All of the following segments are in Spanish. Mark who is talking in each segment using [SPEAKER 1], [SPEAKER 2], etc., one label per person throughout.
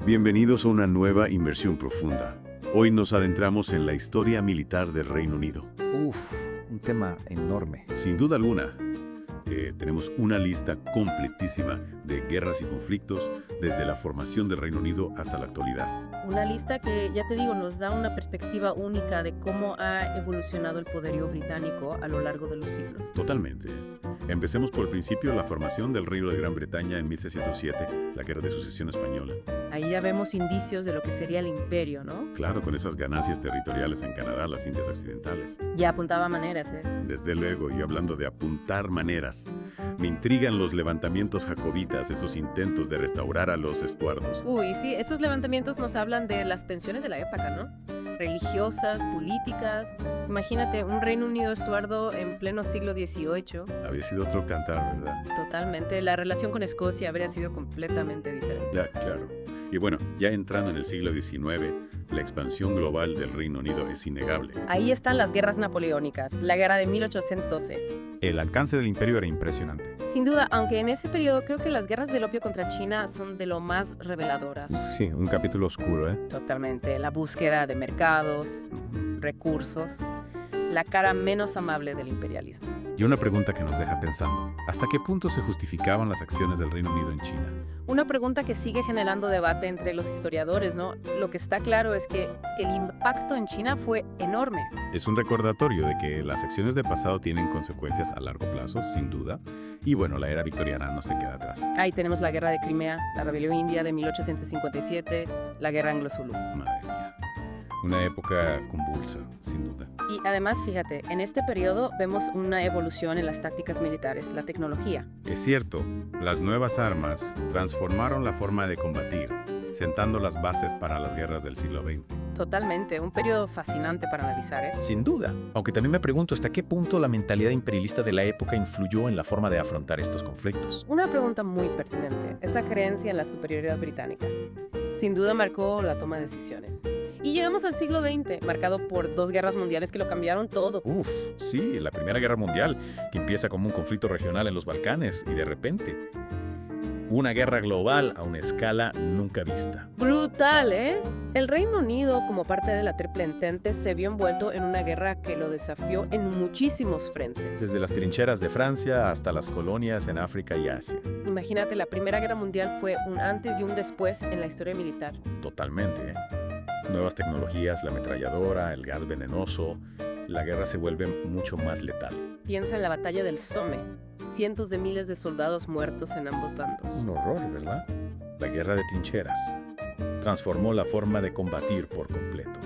[SPEAKER 1] Bienvenidos a una nueva inmersión profunda. Hoy nos adentramos en la historia militar del Reino Unido.
[SPEAKER 2] Uf, un tema enorme.
[SPEAKER 1] Sin duda alguna, tenemos una lista completísima de guerras y conflictos desde la formación del Reino Unido hasta la actualidad.
[SPEAKER 3] Una lista que, ya te digo, nos da una perspectiva única de cómo ha evolucionado el poderío británico a lo largo de los siglos.
[SPEAKER 1] Totalmente. Empecemos por el principio, la formación del Reino de Gran Bretaña en 1607, la Guerra de Sucesión Española.
[SPEAKER 3] Ahí ya vemos indicios de lo que sería el imperio, ¿no?
[SPEAKER 1] Claro, con esas ganancias territoriales en Canadá, las Indias Occidentales.
[SPEAKER 3] Ya apuntaba maneras, ¿eh?
[SPEAKER 1] Desde luego, y hablando de apuntar maneras, me intrigan los levantamientos jacobitas, esos intentos de restaurar a los estuardos.
[SPEAKER 3] Uy, sí, esos levantamientos nos hablan de las pensiones de la época, ¿no? Religiosas, políticas. Imagínate, un Reino Unido estuardo en pleno siglo XVIII.
[SPEAKER 1] Había sido otro cantar, ¿verdad?
[SPEAKER 3] Totalmente. La relación con Escocia habría sido completamente diferente.
[SPEAKER 1] Ya, claro. Y bueno, ya entrando en el siglo XIX, la expansión global del Reino Unido es innegable.
[SPEAKER 3] Ahí están las guerras napoleónicas, la guerra de 1812.
[SPEAKER 2] El alcance del imperio era impresionante.
[SPEAKER 3] Sin duda, aunque en ese periodo creo que las guerras del opio contra China son de lo más reveladoras.
[SPEAKER 2] Sí, un capítulo oscuro, ¿eh?
[SPEAKER 3] Totalmente. La búsqueda de mercados, recursos, la cara menos amable del imperialismo.
[SPEAKER 2] Y una pregunta que nos deja pensando. ¿Hasta qué punto se justificaban las acciones del Reino Unido en China?
[SPEAKER 3] Una pregunta que sigue generando debate entre los historiadores, ¿no? Lo que está claro es que el impacto en China fue enorme.
[SPEAKER 2] Es un recordatorio de que las acciones del pasado tienen consecuencias a largo plazo, sin duda. Y bueno, la era victoriana no se queda atrás.
[SPEAKER 3] Ahí tenemos la guerra de Crimea, la rebelión india de 1857, la guerra anglo-zulú.
[SPEAKER 2] Madre mía. Una época convulsa, sin duda.
[SPEAKER 3] Y además, fíjate, en este periodo vemos una evolución en las tácticas militares, la tecnología.
[SPEAKER 2] Es cierto, las nuevas armas transformaron la forma de combatir, sentando las bases para las guerras del siglo XX.
[SPEAKER 3] Totalmente, un periodo fascinante para analizar, ¿eh?
[SPEAKER 4] Sin duda, aunque también me pregunto hasta qué punto la mentalidad imperialista de la época influyó en la forma de afrontar estos conflictos.
[SPEAKER 3] Una pregunta muy pertinente, esa creencia en la superioridad británica. Sin duda marcó la toma de decisiones. Y llegamos al siglo XX, marcado por dos guerras mundiales que lo cambiaron todo.
[SPEAKER 4] Uf, sí, la Primera Guerra Mundial, que empieza como un conflicto regional en los Balcanes y de repente una guerra global a una escala nunca vista.
[SPEAKER 3] Brutal, ¿eh? El Reino Unido, como parte de la Triple Entente, se vio envuelto en una guerra que lo desafió en muchísimos frentes.
[SPEAKER 4] Desde las trincheras de Francia hasta las colonias en África y Asia.
[SPEAKER 3] Imagínate, la Primera Guerra Mundial fue un antes y un después en la historia militar.
[SPEAKER 4] Totalmente, ¿eh? Nuevas tecnologías, la ametralladora, el gas venenoso, la guerra se vuelve mucho más letal.
[SPEAKER 3] Piensa en la batalla del Somme. Cientos de miles de soldados muertos en ambos bandos.
[SPEAKER 4] Un horror, ¿verdad? La guerra de trincheras transformó la forma de combatir por completo.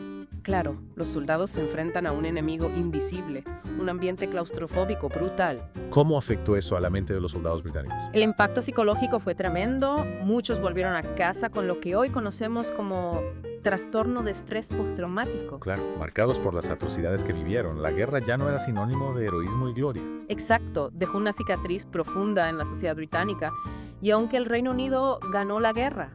[SPEAKER 3] Claro, los soldados se enfrentan a un enemigo invisible, un ambiente claustrofóbico brutal.
[SPEAKER 4] ¿Cómo afectó eso a la mente de los soldados británicos?
[SPEAKER 3] El impacto psicológico fue tremendo. Muchos volvieron a casa con lo que hoy conocemos como trastorno de estrés postraumático.
[SPEAKER 4] Claro, marcados por las atrocidades que vivieron, la guerra ya no era sinónimo de heroísmo y gloria.
[SPEAKER 3] Exacto, dejó una cicatriz profunda en la sociedad británica. Y aunque el Reino Unido ganó la guerra,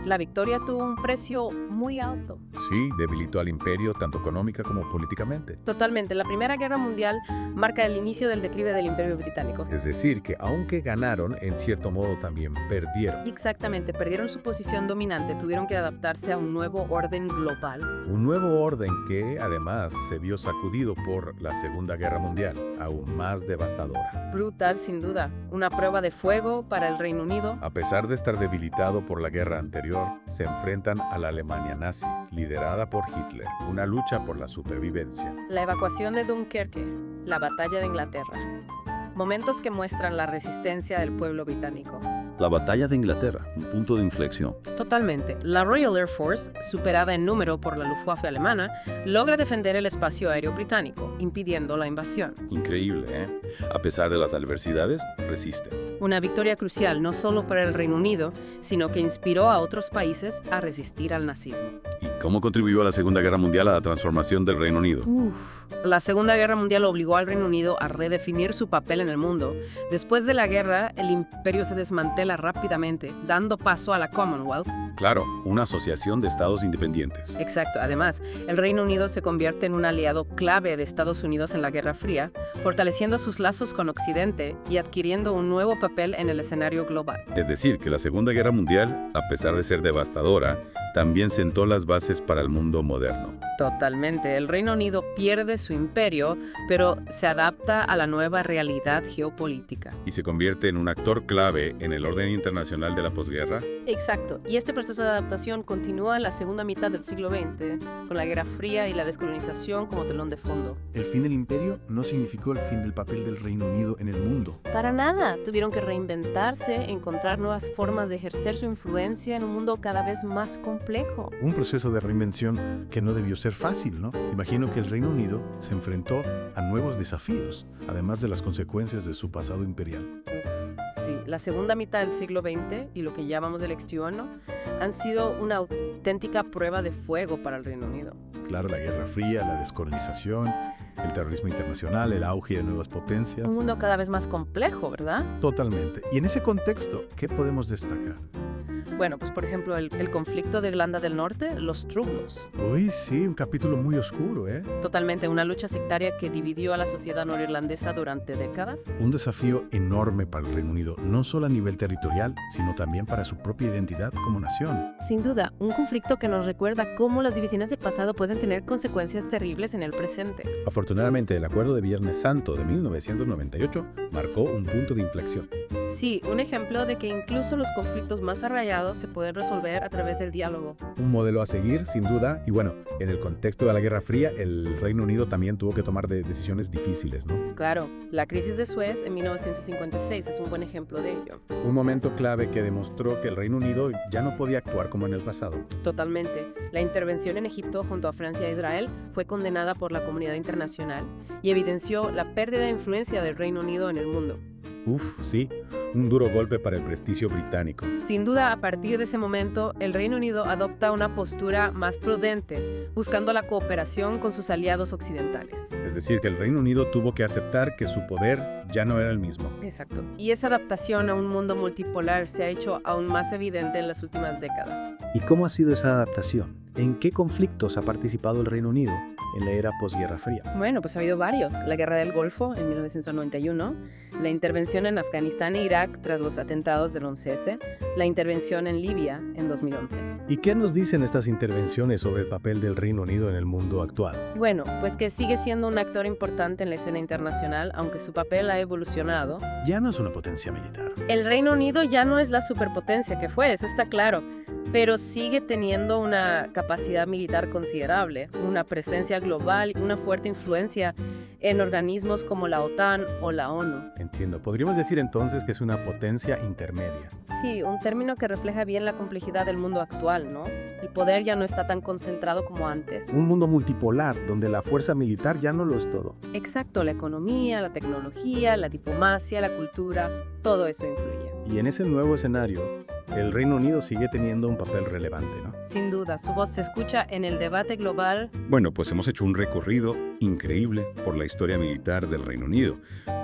[SPEAKER 3] la victoria tuvo un precio muy alto.
[SPEAKER 4] Sí, debilitó al imperio tanto económica como políticamente.
[SPEAKER 3] Totalmente, la Primera Guerra Mundial marca el inicio del declive del Imperio Británico.
[SPEAKER 4] Es decir, que aunque ganaron, en cierto modo también perdieron.
[SPEAKER 3] Exactamente, perdieron su posición dominante, tuvieron que adaptarse a un nuevo orden global.
[SPEAKER 4] Un nuevo orden que, además, se vio sacudido por la Segunda Guerra Mundial, aún más devastadora.
[SPEAKER 3] Brutal, sin duda. Una prueba de fuego para el Reino Unido.
[SPEAKER 4] A pesar de estar debilitado por la guerra anterior, se enfrentan a la Alemania nazi, liderada por Hitler, una lucha por la supervivencia.
[SPEAKER 3] La evacuación de Dunkerque, la batalla de Inglaterra. Momentos que muestran la resistencia del pueblo británico.
[SPEAKER 1] La batalla de Inglaterra, un punto de inflexión.
[SPEAKER 3] Totalmente. La Royal Air Force, superada en número por la Luftwaffe alemana, logra defender el espacio aéreo británico, impidiendo la invasión.
[SPEAKER 1] Increíble, ¿eh? A pesar de las adversidades, resisten.
[SPEAKER 3] Una victoria crucial no solo para el Reino Unido, sino que inspiró a otros países a resistir al nazismo.
[SPEAKER 1] Y cómo contribuyó a la Segunda Guerra Mundial a la transformación del Reino Unido?
[SPEAKER 3] La Segunda Guerra Mundial obligó al Reino Unido a redefinir su papel en el mundo. Después de la guerra, el imperio se desmantela rápidamente, dando paso a la Commonwealth.
[SPEAKER 1] Claro, una asociación de estados independientes.
[SPEAKER 3] Exacto. Además, el Reino Unido se convierte en un aliado clave de Estados Unidos en la Guerra Fría, fortaleciendo sus lazos con Occidente y adquiriendo un nuevo papel en el escenario global.
[SPEAKER 1] Es decir, que la Segunda Guerra Mundial, a pesar de ser devastadora, también sentó las bases para el mundo moderno.
[SPEAKER 3] Totalmente. El Reino Unido pierde su imperio, pero se adapta a la nueva realidad geopolítica.
[SPEAKER 1] Y se convierte en un actor clave en el orden internacional de la posguerra.
[SPEAKER 3] Exacto. Y este proceso de adaptación continúa en la segunda mitad del siglo XX, con la Guerra Fría y la descolonización como telón de fondo.
[SPEAKER 5] El fin del imperio no significó el fin del papel del Reino Unido en el mundo.
[SPEAKER 3] Para nada. Tuvieron que reinventarse, encontrar nuevas formas de ejercer su influencia en un mundo cada vez más complejo.
[SPEAKER 5] Un proceso de reinvención que no debió ser fácil, ¿no? Imagino que el Reino Unido se enfrentó a nuevos desafíos, además de las consecuencias de su pasado imperial.
[SPEAKER 3] Sí, la segunda mitad del siglo XX y lo que llamamos el XXI han sido una auténtica prueba de fuego para el Reino Unido.
[SPEAKER 5] Claro, la Guerra Fría, la descolonización, el terrorismo internacional, el auge de nuevas potencias.
[SPEAKER 3] Un mundo cada vez más complejo, ¿verdad?
[SPEAKER 5] Totalmente. Y en ese contexto, ¿qué podemos destacar?
[SPEAKER 3] Bueno, pues por ejemplo, el conflicto de Irlanda del Norte, los Troubles.
[SPEAKER 5] Uy, sí, un capítulo muy oscuro, ¿eh?
[SPEAKER 3] Totalmente, una lucha sectaria que dividió a la sociedad norirlandesa durante décadas.
[SPEAKER 5] Un desafío enorme para el Reino Unido, no solo a nivel territorial, sino también para su propia identidad como nación.
[SPEAKER 3] Sin duda, un conflicto que nos recuerda cómo las divisiones del pasado pueden tener consecuencias terribles en el presente.
[SPEAKER 2] Afortunadamente, el Acuerdo de Viernes Santo de 1998 marcó un punto de inflexión.
[SPEAKER 3] Sí, un ejemplo de que incluso los conflictos más arraigados se pueden resolver a través del diálogo.
[SPEAKER 2] Un modelo a seguir, sin duda, y bueno, en el contexto de la Guerra Fría, el Reino Unido también tuvo que tomar decisiones difíciles, ¿no?
[SPEAKER 3] Claro, la crisis de Suez en 1956 es un buen ejemplo de ello.
[SPEAKER 2] Un momento clave que demostró que el Reino Unido ya no podía actuar como en el pasado.
[SPEAKER 3] Totalmente. La intervención en Egipto junto a Francia e Israel fue condenada por la comunidad internacional y evidenció la pérdida de influencia del Reino Unido en el mundo.
[SPEAKER 2] Uf, sí, un duro golpe para el prestigio británico.
[SPEAKER 3] Sin duda, a partir de ese momento, el Reino Unido adopta una postura más prudente, buscando la cooperación con sus aliados occidentales.
[SPEAKER 2] Es decir, que el Reino Unido tuvo que aceptar que su poder ya no era el mismo.
[SPEAKER 3] Exacto. Y esa adaptación a un mundo multipolar se ha hecho aún más evidente en las últimas décadas.
[SPEAKER 6] ¿Y cómo ha sido esa adaptación? ¿En qué conflictos ha participado el Reino Unido en la era posguerra fría?
[SPEAKER 3] Bueno, pues ha habido varios. La Guerra del Golfo en 1991, la intervención en Afganistán e Irak tras los atentados del 11S, la intervención en Libia en 2011.
[SPEAKER 6] ¿Y qué nos dicen estas intervenciones sobre el papel del Reino Unido en el mundo actual?
[SPEAKER 3] Bueno, pues que sigue siendo un actor importante en la escena internacional, aunque su papel ha evolucionado.
[SPEAKER 5] Ya no es una potencia militar.
[SPEAKER 3] El Reino Unido ya no es la superpotencia que fue, eso está claro, pero sigue teniendo una capacidad militar considerable, una presencia global y una fuerte influencia en organismos como la OTAN o la ONU.
[SPEAKER 2] Entiendo. Podríamos decir entonces que es una potencia intermedia.
[SPEAKER 3] Sí, un término que refleja bien la complejidad del mundo actual, ¿no? El poder ya no está tan concentrado como antes.
[SPEAKER 6] Un mundo multipolar, donde la fuerza militar ya no lo es todo.
[SPEAKER 3] Exacto, la economía, la tecnología, la diplomacia, la cultura, todo eso influye.
[SPEAKER 6] Y en ese nuevo escenario, el Reino Unido sigue teniendo un papel relevante, ¿no?
[SPEAKER 3] Sin duda, su voz se escucha en el debate global.
[SPEAKER 1] Bueno, pues hemos hecho un recorrido increíble por la historia militar del Reino Unido,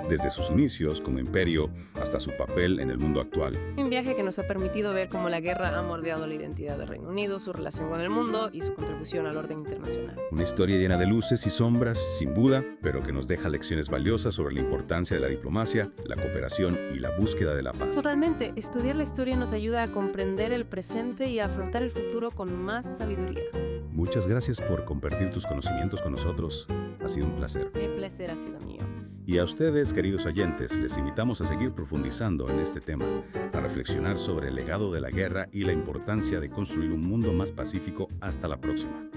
[SPEAKER 1] desde sus inicios como imperio hasta su papel en el mundo actual.
[SPEAKER 3] Un viaje que nos ha permitido ver cómo la guerra ha moldeado la identidad del Reino Unido, su relación con el mundo y su contribución al orden internacional.
[SPEAKER 1] Una historia llena de luces y sombras, sin duda, pero que nos deja lecciones valiosas sobre la importancia de la diplomacia, la cooperación y la búsqueda de la paz.
[SPEAKER 3] Totalmente, estudiar la historia nos ayuda a comprender el presente y a afrontar el futuro con más sabiduría.
[SPEAKER 1] Muchas gracias por compartir tus conocimientos con nosotros. Ha sido un placer.
[SPEAKER 3] El placer ha sido mío.
[SPEAKER 1] Y a ustedes, queridos oyentes, les invitamos a seguir profundizando en este tema, a reflexionar sobre el legado de la guerra y la importancia de construir un mundo más pacífico. Hasta la próxima.